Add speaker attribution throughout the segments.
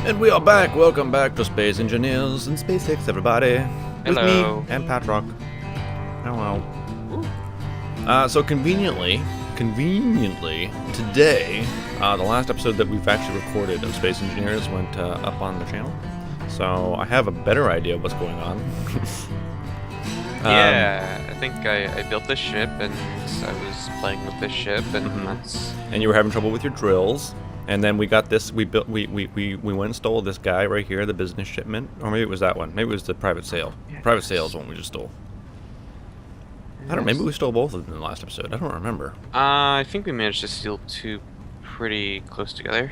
Speaker 1: And we are back. Welcome back to Space Engineers and Space Hicks, everybody. With
Speaker 2: Hello.
Speaker 1: me and Patrawk. Hello.
Speaker 2: Ooh.
Speaker 1: So conveniently, today, the last episode that we've actually recorded of Space Engineers went up on the channel. So I have a better idea of what's going on.
Speaker 2: Yeah, I think I built this ship and I was playing with this ship and that's...
Speaker 1: And you were having trouble with your drills. And then we got this, we went and stole this guy right here, the business shipment. Or maybe it was that one. Maybe it was the private sale.
Speaker 2: Yes.
Speaker 1: Private sale is one we just stole. I don't know, maybe we stole both of them in the last episode. I don't remember.
Speaker 2: I think we managed to steal two pretty close together.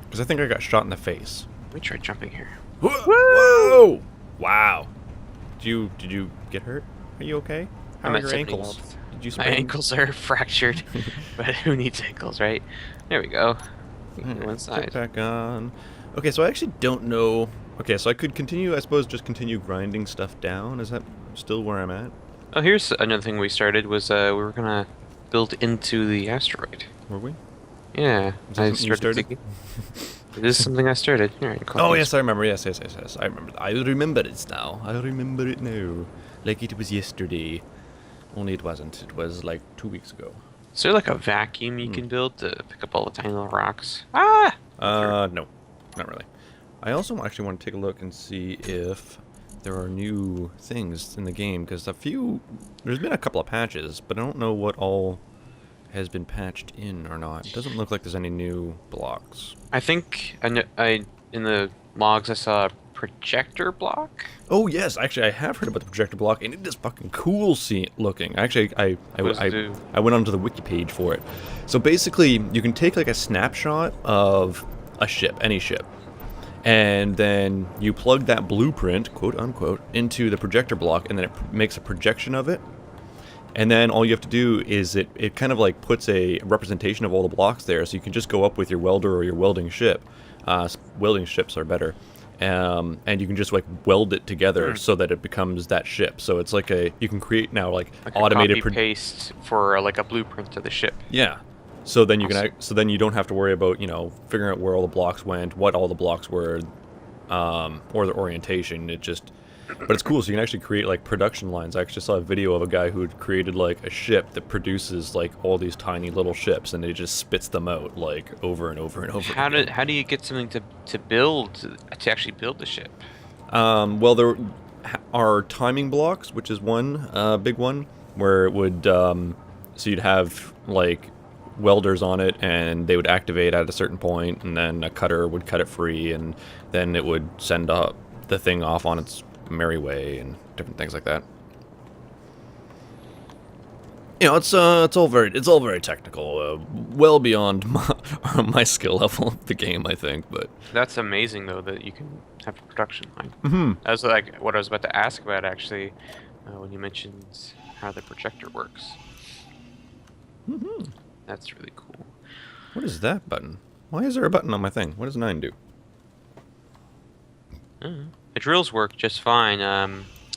Speaker 1: Because I think I got shot in the face.
Speaker 2: Let me try jumping here.
Speaker 1: Whoa! Wow. Did you get hurt? Are you okay? How
Speaker 2: I'm
Speaker 1: are
Speaker 2: at
Speaker 1: your
Speaker 2: 70
Speaker 1: ankles?
Speaker 2: volts.
Speaker 1: Did you
Speaker 2: My
Speaker 1: sprain?
Speaker 2: ankles are fractured, but who needs ankles, right? There we go. Go
Speaker 1: Get
Speaker 2: inside.
Speaker 1: back on. Okay, so I actually don't know. Okay, so I could continue, I suppose, just continue grinding stuff down. Is that still where I'm at?
Speaker 2: Oh, here's another thing we started was we were gonna build into the asteroid.
Speaker 1: Were we?
Speaker 2: Yeah,
Speaker 1: Is that something you started?
Speaker 2: thinking. It is something I started. Here,
Speaker 1: Oh, yes, I remember. Yes. I remember. I remember it now. I remember it now. Like it was yesterday. Only it wasn't. It was like 2 weeks ago.
Speaker 2: Is there like a vacuum you can build to pick up all the tiny little rocks? Ah!
Speaker 1: No. Not really. I also actually want to take a look and see if there are new things in the game, because there's been a couple of patches, but I don't know what all has been patched in or not. It doesn't look like there's any new blocks.
Speaker 2: I think I in the logs I saw a projector block.
Speaker 1: Oh yes, actually I have heard about the projector block, and it is fucking cool looking. Actually, I went onto the wiki page for it. So basically, you can take like a snapshot of a ship, any ship, and then you plug that blueprint, quote unquote, into the projector block, and then it makes a projection of it. And then all you have to do is it kind of like puts a representation of all the blocks there, so you can just go up with your welder or your welding ship. Welding ships are better. And you can just like weld it together so that it becomes that ship. So it's like you can create now like automated
Speaker 2: a copy paste for like a blueprint of the ship.
Speaker 1: Yeah. So then you
Speaker 2: Awesome.
Speaker 1: so then you don't have to worry about, figuring out where all the blocks went, what all the blocks were, or the orientation. But it's cool, so you can actually create like production lines. I actually saw a video of a guy who had created like a ship that produces like all these tiny little ships, and it just spits them out like over and over and over again.
Speaker 2: How do you get something to build to actually build the ship?
Speaker 1: Well, there are timing blocks, which is one big one, where it would so you'd have like welders on it, and they would activate at a certain point, and then a cutter would cut it free, and then it would send the thing off on its merry way, and different things like that. It's all very technical, well beyond my skill level of the game, I think. But
Speaker 2: That's amazing though that you can have a production line.
Speaker 1: mm-hmm.
Speaker 2: That was like what I was about to ask about actually when you mentioned how the projector works.
Speaker 1: Mm-hmm.
Speaker 2: That's really cool.
Speaker 1: What is that button? Why is there a button on my thing? What does 9 do?
Speaker 2: The drills work just fine.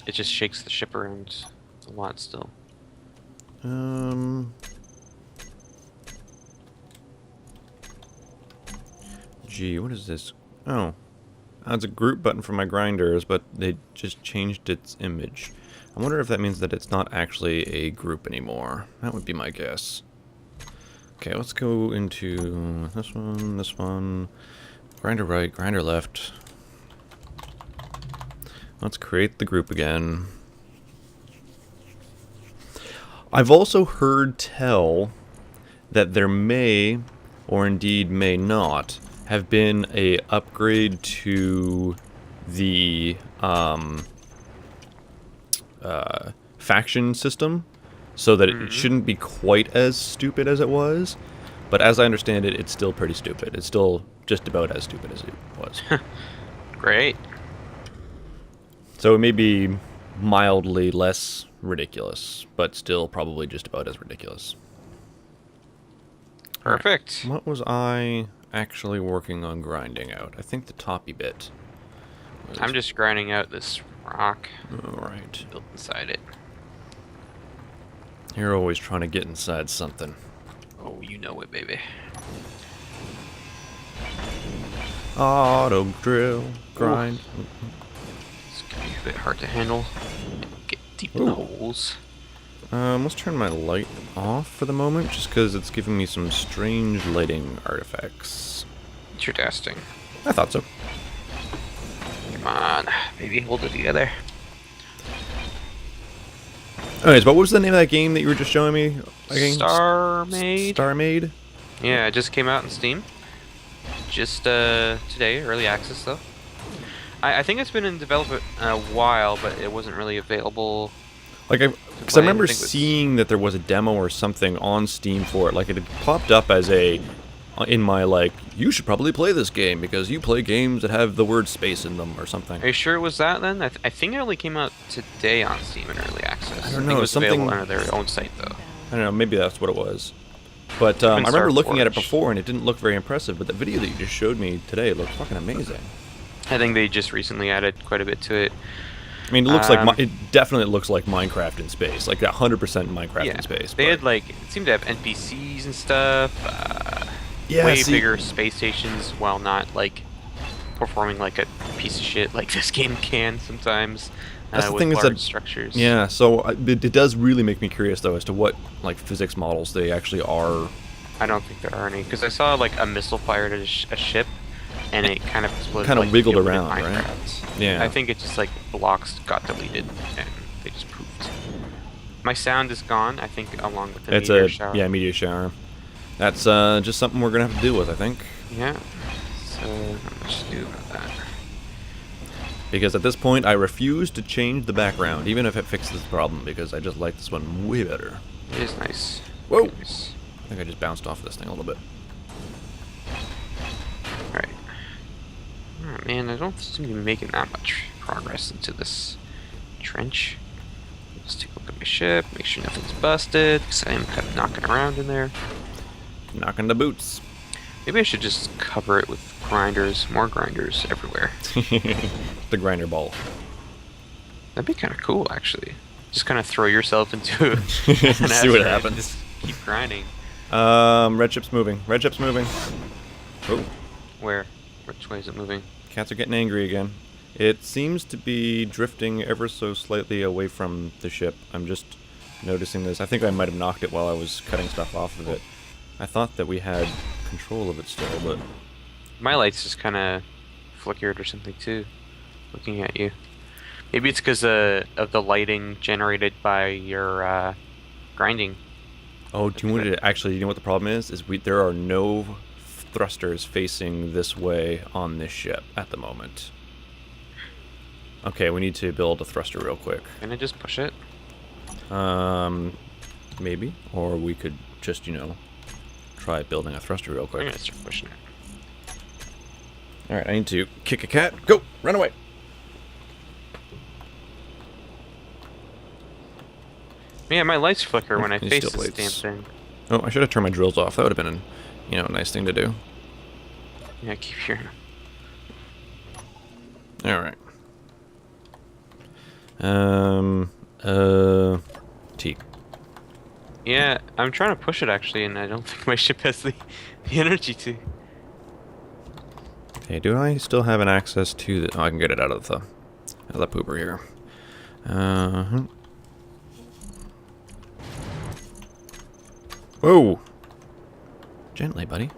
Speaker 2: It just shakes the ship around a lot still.
Speaker 1: Gee, what is this? Oh, it's a group button for my grinders, but they just changed its image. I wonder if that means that it's not actually a group anymore. That would be my guess. Okay, let's go into this one. Grinder right, grinder left. Let's create the group again. I've also heard tell that there may, or indeed may not, have been a upgrade to the faction system, so that it shouldn't be quite as stupid as it was. But as I understand it, it's still pretty stupid. It's still just about as stupid as it was.
Speaker 2: Great.
Speaker 1: So it may be mildly less ridiculous, but still probably just about as ridiculous.
Speaker 2: Perfect.
Speaker 1: What was I actually working on grinding out? I think the toppy bit.
Speaker 2: I'm just grinding out this rock.
Speaker 1: Alright.
Speaker 2: Built inside it.
Speaker 1: You're always trying to get inside something.
Speaker 2: Oh, you know it, baby.
Speaker 1: Auto drill grind.
Speaker 2: It's gonna be a bit hard to handle. Get deep in the holes.
Speaker 1: Let's turn my light off for the moment, just because it's giving me some strange lighting artifacts.
Speaker 2: Interesting.
Speaker 1: I thought so.
Speaker 2: Come on, maybe hold it together.
Speaker 1: Anyways, what was the name of that game that you were just showing me?
Speaker 2: Starmaid.
Speaker 1: Starmaid?
Speaker 2: Yeah, it just came out in Steam. Just today, early access though. I think it's been in development a while, but it wasn't really available.
Speaker 1: Like, because I remember seeing that there was a demo or something on Steam for it. Like, it had popped up as in my, like, you should probably play this game because you play games that have the word space in them or something.
Speaker 2: Are you sure it was that then? I think it only came out today on Steam in early access.
Speaker 1: I don't know.
Speaker 2: I think it was
Speaker 1: something
Speaker 2: available under their own site though.
Speaker 1: I don't know. Maybe that's what it was. But I remember looking at it before and it didn't look very impressive. But the video that you just showed me today looked fucking amazing.
Speaker 2: I think they just recently added quite a bit to it.
Speaker 1: I mean, it looks like it definitely looks like Minecraft in space, like 100% Minecraft in space.
Speaker 2: They had like it seemed to have NPCs and stuff. Way bigger space stations, while not like performing like a piece of shit like this game can sometimes.
Speaker 1: That's the
Speaker 2: with
Speaker 1: thing is
Speaker 2: large
Speaker 1: that
Speaker 2: structures.
Speaker 1: Yeah, so it does really make me curious though as to what like physics models they actually are.
Speaker 2: I don't think there are any because I saw like a missile fired at a ship. And it kind of exploded.
Speaker 1: Kind of
Speaker 2: like,
Speaker 1: wiggled around, right? Yeah.
Speaker 2: I think it just like blocks got deleted and they just pooped. My sound is gone. I think along with the meteor shower.
Speaker 1: Yeah, meteor shower. That's just something we're gonna have to deal with, I think.
Speaker 2: Yeah. So not much to do about that.
Speaker 1: Because at this point, I refuse to change the background, even if it fixes the problem, because I just like this one way better.
Speaker 2: It is nice.
Speaker 1: Whoa!
Speaker 2: Nice.
Speaker 1: I think I just bounced off this thing a little bit.
Speaker 2: Alright. Oh, man, I don't seem to be making that much progress into this trench. Let's take a look at my ship, make sure nothing's busted, because I am kind of knocking around in there.
Speaker 1: Knocking the boots.
Speaker 2: Maybe I should just cover it with grinders, more grinders everywhere.
Speaker 1: The grinder ball.
Speaker 2: That'd be kind of cool, actually. Just kind of throw yourself into an
Speaker 1: see what happens.
Speaker 2: Just keep grinding.
Speaker 1: Red ship's moving. Red ship's moving. Oh.
Speaker 2: Where? Which way is it moving?
Speaker 1: Cats are getting angry again. It seems to be drifting ever so slightly away from the ship. I'm just noticing this. I think I might have knocked it while I was cutting stuff off of it. I thought that we had control of it still, but...
Speaker 2: My lights just kind of flickered or something too, looking at you. Maybe it's because of the lighting generated by your grinding.
Speaker 1: Oh, do you want to actually, you know what the problem is? There are no thrusters facing this way on this ship at the moment. Okay, we need to build a thruster real quick.
Speaker 2: Can I just push it?
Speaker 1: Maybe. Or we could just, try building a thruster real quick.
Speaker 2: I'm gonna start pushing it.
Speaker 1: Alright, I need to kick a cat. Go! Run away!
Speaker 2: Yeah, my lights flicker when I face this damn thing.
Speaker 1: Oh, I should have turned my drills off. That would have been a nice thing to do.
Speaker 2: Yeah, I keep hearing them.
Speaker 1: Alright. T.
Speaker 2: Yeah, I'm trying to push it actually, and I don't think my ship has the energy to.
Speaker 1: Okay, do I still have an access to the... Oh, I can get it out of the pooper here. Whoa! Gently, buddy.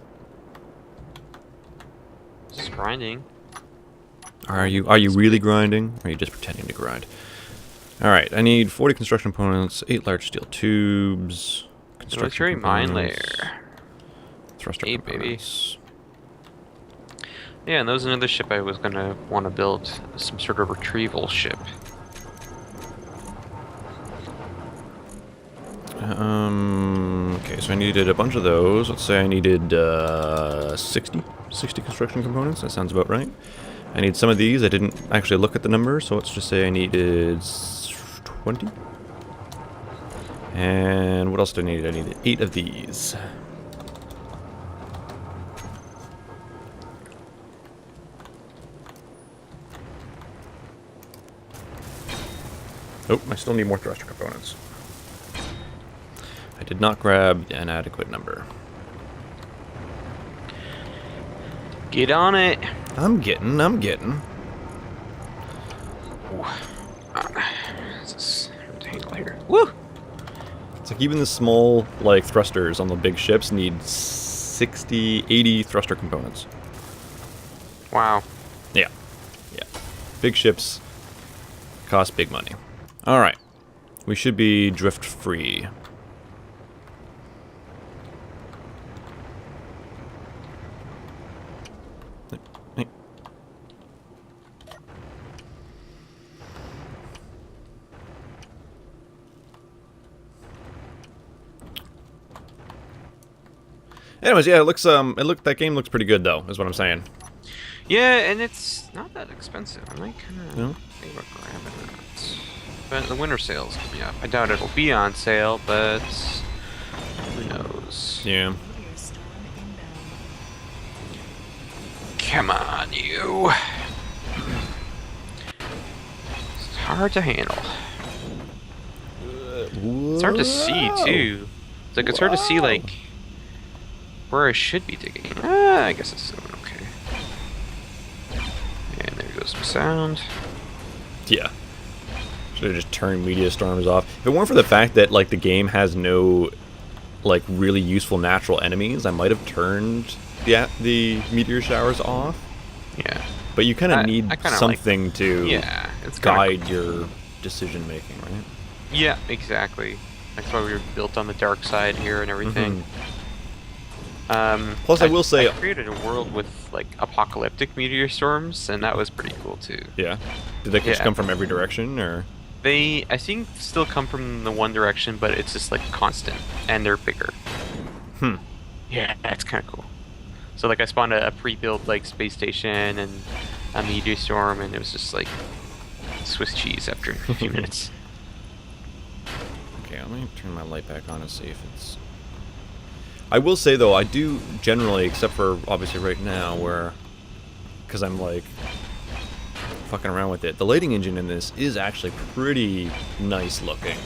Speaker 2: Just grinding.
Speaker 1: Are you really grinding? Or are you just pretending to grind? Alright, I need 40 construction components, 8 large steel tubes,
Speaker 2: construction mine layer.
Speaker 1: Thruster components.
Speaker 2: Baby. Yeah, and that was another ship I was gonna want to build, some sort of retrieval ship.
Speaker 1: Okay, so I needed a bunch of those. Let's say I needed 60 construction components. That sounds about right. I need some of these. I didn't actually look at the number, so let's just say I needed 20. And what else do I need? I needed 8 of these. Oh, I still need more thruster components. I did not grab an adequate number.
Speaker 2: Get on it.
Speaker 1: I'm getting.
Speaker 2: Ooh. This is hard to handle here. Woo!
Speaker 1: It's like even the small, like, thrusters on the big ships need 60, 80 thruster components.
Speaker 2: Wow.
Speaker 1: Yeah. Yeah. Big ships cost big money. Alright. We should be drift free. Hey. Anyways, yeah, that game looks pretty good though, is what I'm saying.
Speaker 2: Yeah, and it's not that expensive. I might kind of
Speaker 1: No?
Speaker 2: think about grabbing it. But the winter sale's coming up. I doubt it'll be on sale, but who knows?
Speaker 1: Yeah.
Speaker 2: Come on, you. It's hard to handle. It's hard to see too. It's like it's hard to see like where I should be digging. I guess it's doing okay. And there goes some sound.
Speaker 1: Yeah. Should have just turned meteor storms off. If it weren't for the fact that like the game has no like really useful natural enemies, I might have turned the meteor showers off.
Speaker 2: Yeah.
Speaker 1: But you kind of need
Speaker 2: I kinda
Speaker 1: something to
Speaker 2: it's
Speaker 1: guide your decision making, right?
Speaker 2: Yeah, exactly. That's why we were built on the dark side here and everything.
Speaker 1: Plus, I will say,
Speaker 2: I created a world with like apocalyptic meteor storms, and that was pretty cool too.
Speaker 1: Yeah. Did they just come from every direction, or?
Speaker 2: They, I think, still come from the one direction, but it's just like constant, and they're bigger. Yeah, that's kind of cool. So like, I spawned a pre-built like space station and a meteor storm, and it was just like Swiss cheese after a few minutes.
Speaker 1: Okay, let me turn my light back on and see if it's... I will say, though, I do generally, except for, obviously, right now, where... Because I'm, like, fucking around with it. The lighting engine in this is actually pretty nice looking.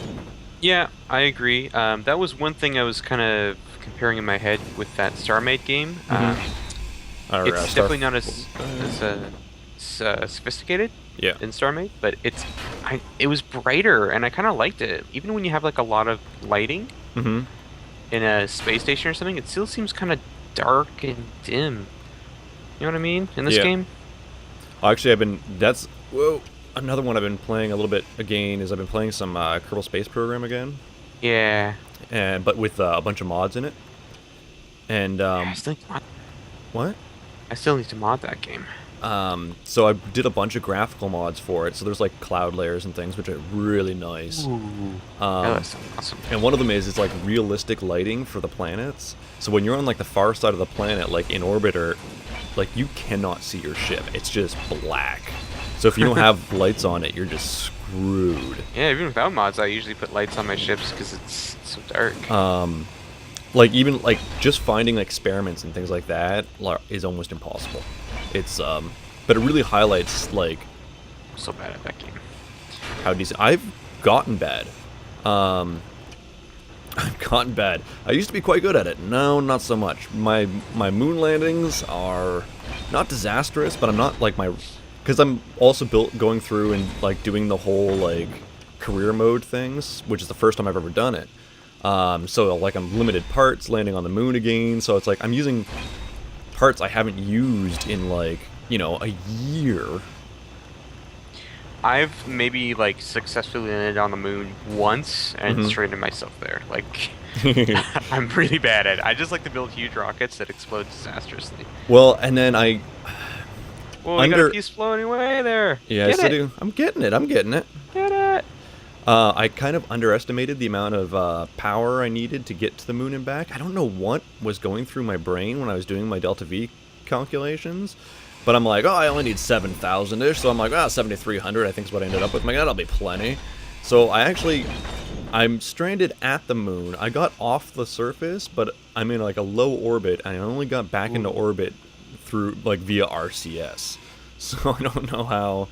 Speaker 2: Yeah, I agree. That was one thing I was kind of comparing in my head with that StarMade game. It's definitely not as sophisticated in StarMade, but it was brighter, and I kind of liked it. Even when you have, like, a lot of lighting... in a space station or something, it still seems kind of dark and dim. You know what I mean? In this game?
Speaker 1: Actually, another one I've been playing a little bit again is I've been playing some Kerbal Space Program again.
Speaker 2: Yeah.
Speaker 1: But with a bunch of mods in it. And,
Speaker 2: I still need to mod.
Speaker 1: What?
Speaker 2: I still need to mod that game.
Speaker 1: So I did a bunch of graphical mods for it. So there's like cloud layers and things, which are really nice.
Speaker 2: Ooh. That sounds awesome.
Speaker 1: And one of them is it's like realistic lighting for the planets. So when you're on like the far side of the planet, like in orbit, or like you cannot see your ship. It's just black. So if you don't have lights on it, you're just screwed.
Speaker 2: Yeah, even without mods, I usually put lights on my ships because it's so dark.
Speaker 1: Like even like just finding like experiments and things like that is almost impossible. It's but it really highlights like
Speaker 2: I'm so bad at that game.
Speaker 1: How decent I've gotten bad. I've gotten bad. I used to be quite good at it. No, not so much. My moon landings are not disastrous, but I'm not like because I'm also going through and like doing the whole like career mode things, which is the first time I've ever done it. So like I'm limited parts landing on the moon again, so it's like I'm using parts I haven't used in like, a year.
Speaker 2: I've maybe like successfully landed on the moon once and stranded myself there. Like I'm really bad at it. I just like to build huge rockets that explode disastrously.
Speaker 1: Well, and then
Speaker 2: you got a piece floating away there.
Speaker 1: Yes, I do. I'm getting it.
Speaker 2: Get it.
Speaker 1: I kind of underestimated the amount of power I needed to get to the moon and back. I don't know what was going through my brain when I was doing my Delta V calculations, but I'm like, I only need 7,000-ish, so I'm like, 7,300 I think is what I ended up with. My God, that'll be plenty. So I'm stranded at the moon. I got off the surface, but I'm in like a low orbit, and I only got back into orbit through like via RCS. So I don't know how...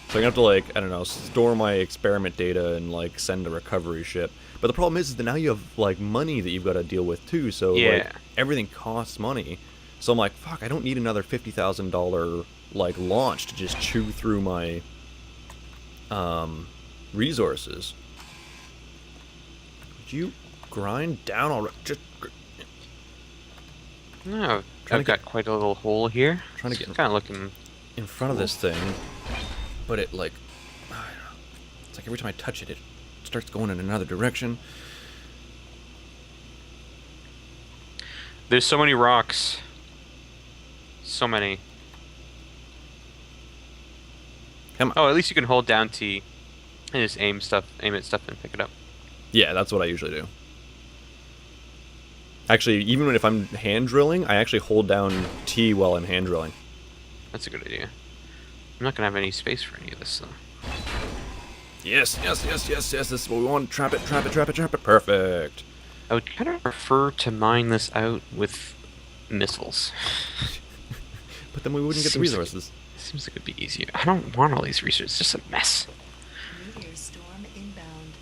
Speaker 1: So I'm gonna have to store my experiment data and like send a recovery ship. But the problem is that now you have like money that you've got to deal with too. So like everything costs money. So I'm like, fuck, I don't need another $50,000 like launch to just chew through my resources. Would you grind down already? Just
Speaker 2: No, I've got quite a little hole here.
Speaker 1: Trying to get
Speaker 2: kind of looking
Speaker 1: in front of this thing, but it like, I don't know. It's like every time I touch it, it starts going in another direction.
Speaker 2: There's so many rocks. So many.
Speaker 1: Come on.
Speaker 2: Oh, at least you can hold down T and just aim at stuff and pick it up.
Speaker 1: Yeah, that's what I usually do. Actually, even if I'm hand drilling, I actually hold down T while I'm hand drilling.
Speaker 2: That's a good idea. I'm not gonna have any space for any of this, though.
Speaker 1: Yes, yes, yes, yes, yes, this is what we want. Trap it, trap it, trap it, trap it. Perfect.
Speaker 2: I would kind of prefer to mine this out with missiles.
Speaker 1: But then we wouldn't get the resources.
Speaker 2: Seems like it'd be easier. I don't want all these resources. It's just a mess.
Speaker 3: Meteor storm inbound.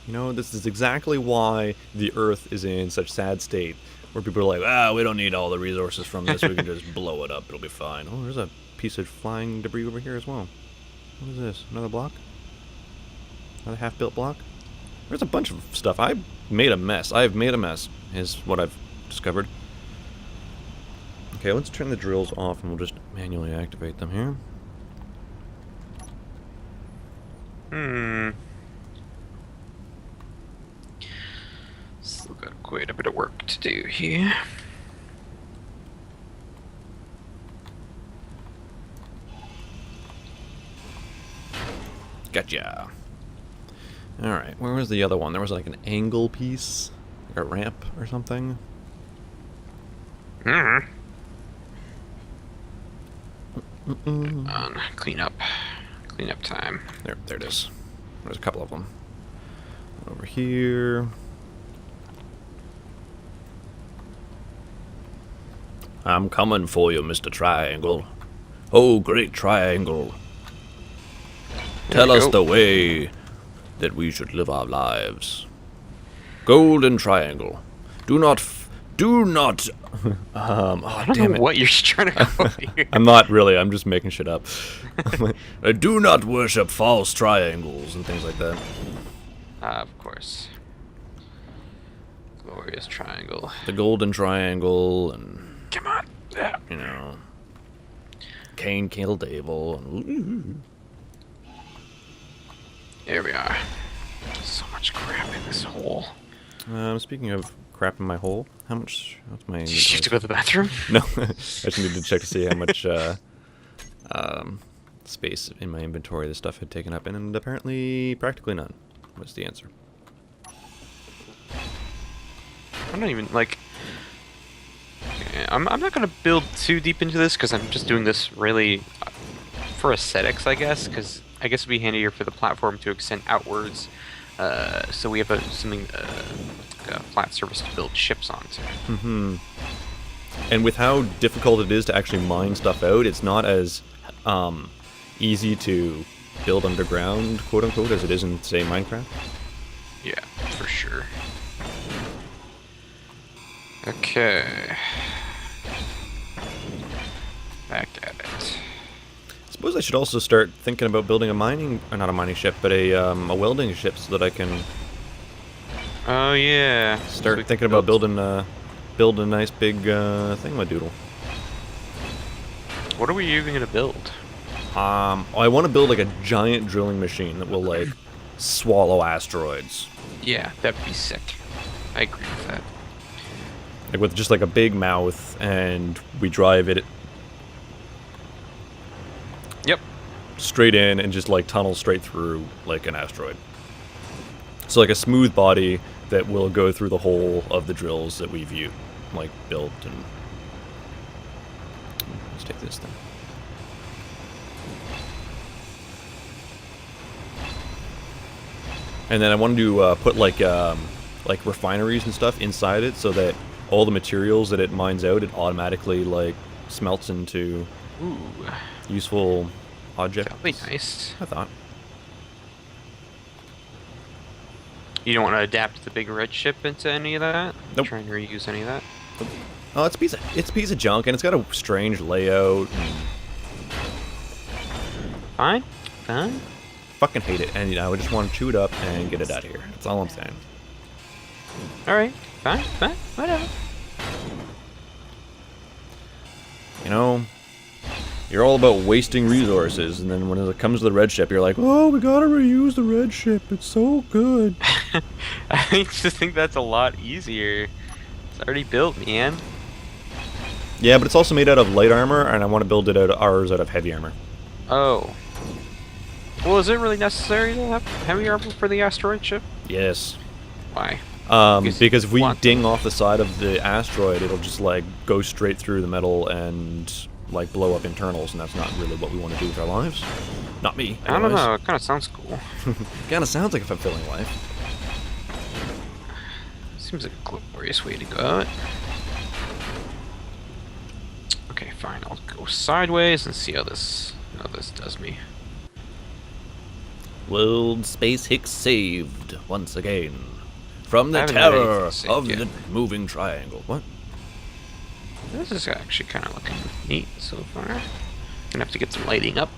Speaker 1: You know, this is exactly why the Earth is in such sad state. Where people are like, we don't need all the resources from this. We can just blow it up. It'll be fine. Oh, there's a piece of flying debris over here as well. What is this? Another block? Another half-built block? There's a bunch of stuff. I made a mess. I've made a mess, is what I've discovered. Okay, let's turn the drills off and we'll just manually activate them here.
Speaker 2: Still got quite a bit of work to do here.
Speaker 1: Gotcha. Alright, where was the other one? There was like an angle piece? Like a ramp or something?
Speaker 2: On clean up time.
Speaker 1: There it is. There's a couple of them. Over here. I'm coming for you, Mr. Triangle. Oh, great triangle. Tell us the way that we should live our lives. Golden triangle. Do not.
Speaker 2: I don't know what you're trying to go here.
Speaker 1: I'm not really. I'm just making shit up. Do not worship false triangles and things like that.
Speaker 2: Of course. Glorious triangle.
Speaker 1: The golden triangle and.
Speaker 2: Come on. Yeah.
Speaker 1: You know. Cain killed Abel.
Speaker 2: Here we are. So much crap in this hole.
Speaker 1: Speaking of crap in my hole, how much? What's my?
Speaker 2: Did you have to go to the bathroom?
Speaker 1: No, I just needed to check to see how much space in my inventory this stuff had taken up, and apparently practically none was the answer.
Speaker 2: I'm not even like. I'm not gonna build too deep into this because I'm just doing this really for aesthetics, I guess. Because I guess it'd be handier for the platform to extend outwards, so we have something like a flat surface to build ships onto.
Speaker 1: And with how difficult it is to actually mine stuff out, it's not as easy to build underground, quote unquote, as it is in, say, Minecraft.
Speaker 2: Yeah, for sure. Okay. Back at it.
Speaker 1: I suppose I should also start thinking about building a mining, or not a mining ship, but a welding ship so that I can
Speaker 2: Oh yeah.
Speaker 1: start thinking about building a nice big thingamadoodle.
Speaker 2: What are we even gonna build?
Speaker 1: I want to build like a giant drilling machine that will like swallow asteroids.
Speaker 2: Yeah, that'd be sick. I agree with that.
Speaker 1: Like with just like a big mouth, and we drive it
Speaker 2: Yep.
Speaker 1: straight in and just like tunnel straight through like an asteroid. So like a smooth body that will go through the whole of the drills that we've like built. And let's take this thing. And then I wanted to put like refineries and stuff inside it, so that all the materials that it mines out, it automatically like smelts into
Speaker 2: Ooh.
Speaker 1: useful objects.
Speaker 2: That'd be nice.
Speaker 1: I thought.
Speaker 2: You don't want to adapt the big red ship into any of that?
Speaker 1: Nope.
Speaker 2: Try and reuse any of that?
Speaker 1: Oh, it's a piece of junk, and it's got a strange layout.
Speaker 2: Fine. Fine.
Speaker 1: Fucking hate it, and I would just want to chew it up and get it out of here. That's all I'm saying.
Speaker 2: Alright. Fine. Fine. Whatever.
Speaker 1: You know, you're all about wasting resources, and then when it comes to the red ship, you're like, oh, we gotta reuse the red ship. It's so good.
Speaker 2: I just think that's a lot easier. It's already built, man.
Speaker 1: Yeah, but it's also made out of light armor, and I want to build it ours out of heavy armor.
Speaker 2: Oh. Well, is it really necessary to have heavy armor for the asteroid ship?
Speaker 1: Yes.
Speaker 2: Why?
Speaker 1: Because if we ding off the side of the asteroid, it'll just like go straight through the metal and like blow up internals, and that's not really what we want to do with our lives. Not me.
Speaker 2: I don't know. It kind of sounds cool.
Speaker 1: Kind of sounds like a fulfilling life.
Speaker 2: Seems like a glorious way to go out. Okay, fine. I'll go sideways and see how this does me.
Speaker 1: World Space Hick saved once again from the
Speaker 2: I haven't had
Speaker 1: terror
Speaker 2: anything saved
Speaker 1: of
Speaker 2: yet.
Speaker 1: the moving triangle. What?
Speaker 2: This is actually kind of looking neat so far. Gonna have to get some lighting up.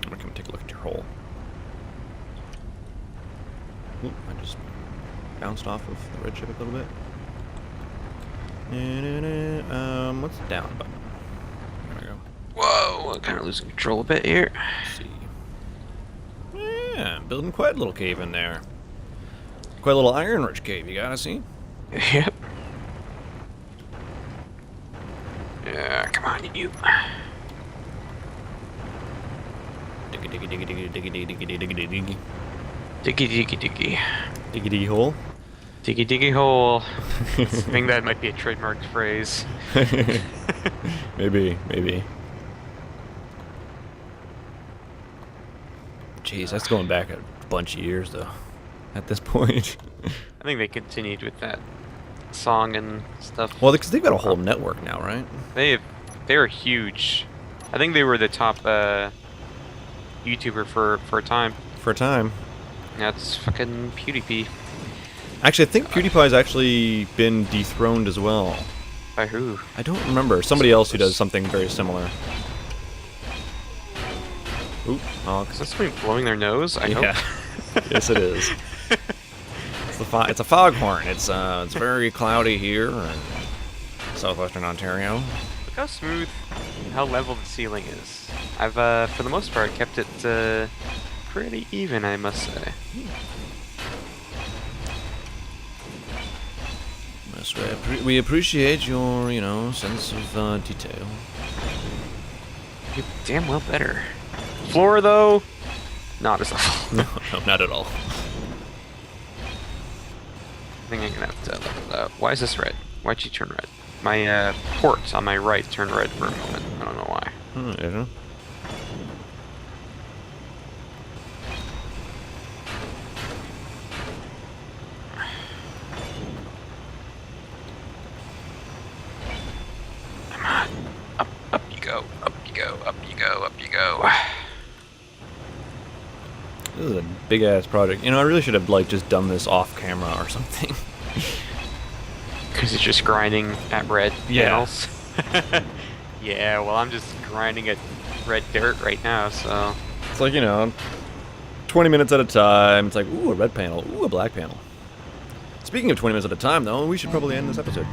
Speaker 1: I'm gonna come take a look at your hole. Oop, I just bounced off of the red ship a little bit. What's the down button? There we go.
Speaker 2: Whoa, I'm kind of losing control a bit here.
Speaker 1: Let's see. Yeah, building quite a little cave in there. Quite a little iron-rich cave, you gotta see.
Speaker 2: Yep. Yeah, come on, you.
Speaker 1: Diggy diggy diggy diggy diggy diggy diggy diggy diggy.
Speaker 2: Diggy diggy diggy.
Speaker 1: Diggy diggy hole.
Speaker 2: Diggy diggy hole. I think that might be a trademarked phrase.
Speaker 1: Maybe. Jeez, that's going back a bunch of years, though, at this point.
Speaker 2: I think they continued with that song and stuff.
Speaker 1: Well, because they've got a whole network now, right?
Speaker 2: They're huge. I think they were the top YouTuber for a time.
Speaker 1: For a time.
Speaker 2: That's fucking PewDiePie.
Speaker 1: Actually, I think PewDiePie's actually been dethroned as well.
Speaker 2: By who?
Speaker 1: I don't remember. Somebody else who does something very similar. Oop, honk.
Speaker 2: Is that somebody blowing their nose? I
Speaker 1: Yeah.
Speaker 2: hope.
Speaker 1: Yes, it is. It's a foghorn. It's very cloudy here in southwestern Ontario.
Speaker 2: Look how smooth, how level the ceiling is. I've, for the most part, kept it pretty even, I must say.
Speaker 1: Yes, we appreciate your, sense of detail.
Speaker 2: You damn well better. Floor, though, not as level.
Speaker 1: No, not at all.
Speaker 2: I think I'm gonna have to level it out. Why is this red? Why'd you turn red? My port on my right turned red for a moment. I don't know why.
Speaker 1: Yeah.
Speaker 2: Come on. Up you go. Up you go. Up you go. Up you go.
Speaker 1: This is a big ass project. I really should have just done this off camera or something.
Speaker 2: Because it's just grinding at red
Speaker 1: Yeah.
Speaker 2: panels. Yeah, well, I'm just grinding at red dirt right now, so.
Speaker 1: It's like, 20 minutes at a time. It's like, ooh, a red panel. Ooh, a black panel. Speaking of 20 minutes at a time, though, we should probably end this episode.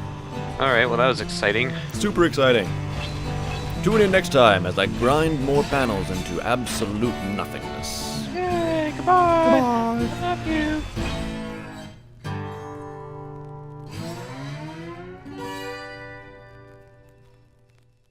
Speaker 2: Alright, well, that was exciting.
Speaker 1: Super exciting. Tune in next time as I grind more panels into absolute nothingness.
Speaker 2: Yay, goodbye! Goodbye! I love you!